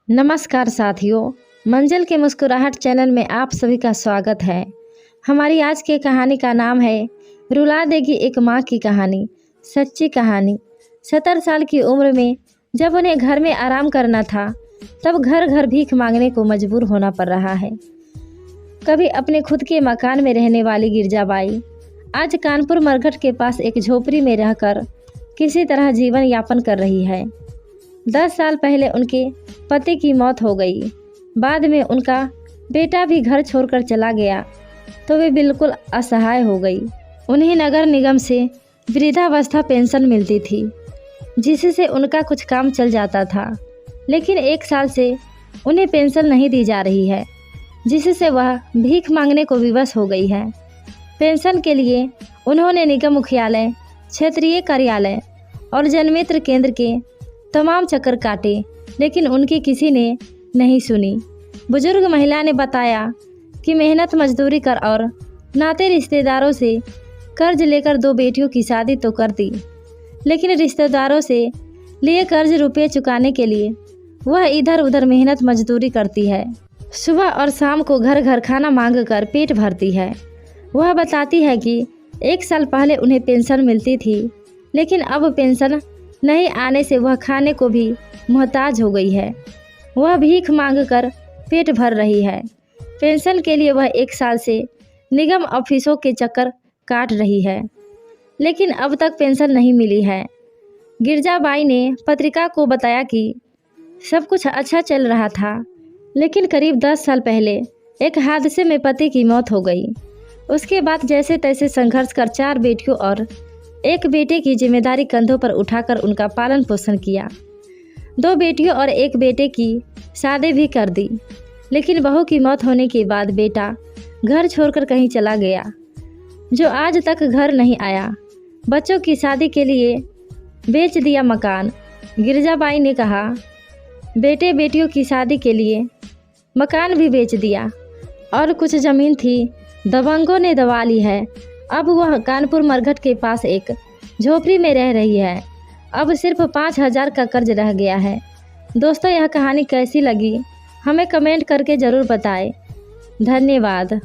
नमस्कार साथियों, मंजिल के मुस्कुराहट चैनल में आप सभी का स्वागत है। हमारी आज की कहानी का नाम है रुला देगी एक माँ की कहानी। सच्ची कहानी। 70 साल की उम्र में जब उन्हें घर में आराम करना था, तब घर घर भीख मांगने को मजबूर होना पड़ रहा है। कभी अपने खुद के मकान में रहने वाली गिरजाबाई आज कानपुर मरघट के पास एक झोपड़ी में रहकर किसी तरह जीवन यापन कर रही है। 10 साल पहले उनके पति की मौत हो गई। बाद में उनका बेटा भी घर छोड़कर चला गया तो वे बिल्कुल असहाय हो गई। उन्हें नगर निगम से वृद्धावस्था पेंशन मिलती थी, जिससे उनका कुछ काम चल जाता था। लेकिन 1 साल से उन्हें पेंशन नहीं दी जा रही है, जिससे वह भीख मांगने को विवश हो गई है। पेंशन के लिए उन्होंने निगम मुख्यालय, क्षेत्रीय कार्यालय और जनमित्र केंद्र के तमाम चक्कर काटे, लेकिन उनकी किसी ने नहीं सुनी। बुजुर्ग महिला ने बताया कि मेहनत मजदूरी कर और नाते रिश्तेदारों से कर्ज लेकर 2 बेटियों की शादी तो कर दी, लेकिन रिश्तेदारों से लिए कर्ज रुपये चुकाने के लिए वह इधर उधर मेहनत मजदूरी करती है। सुबह और शाम को घर घर खाना मांग कर पेट भरती है। वह बताती है कि 1 साल पहले उन्हें पेंशन मिलती थी, लेकिन अब पेंशन नहीं आने से वह खाने को भी मोहताज हो गई है। वह भीख मांगकर पेट भर रही है। पेंशन के लिए वह 1 साल से निगम ऑफिसों के चक्कर काट रही है, लेकिन अब तक पेंशन नहीं मिली है। गिरजाबाई ने पत्रिका को बताया कि सब कुछ अच्छा चल रहा था, लेकिन करीब 10 साल पहले एक हादसे में पति की मौत हो गई। उसके बाद जैसे तैसे संघर्ष कर 4 बेटियों और 1 बेटे की जिम्मेदारी कंधों पर उठाकर उनका पालन पोषण किया। 2 बेटियों और 1 बेटे की शादी भी कर दी, लेकिन बहू की मौत होने के बाद बेटा घर छोड़कर कहीं चला गया, जो आज तक घर नहीं आया। बच्चों की शादी के लिए बेच दिया मकान। गिरजाबाई ने कहा, बेटे बेटियों की शादी के लिए मकान भी बेच दिया और कुछ ज़मीन थी दबंगों ने दबा ली है। अब वह कानपुर मरघट के पास एक झोपड़ी में रह रही है। अब सिर्फ 5000 का कर्ज रह गया है। दोस्तों, यह कहानी कैसी लगी हमें कमेंट करके ज़रूर बताएं। धन्यवाद।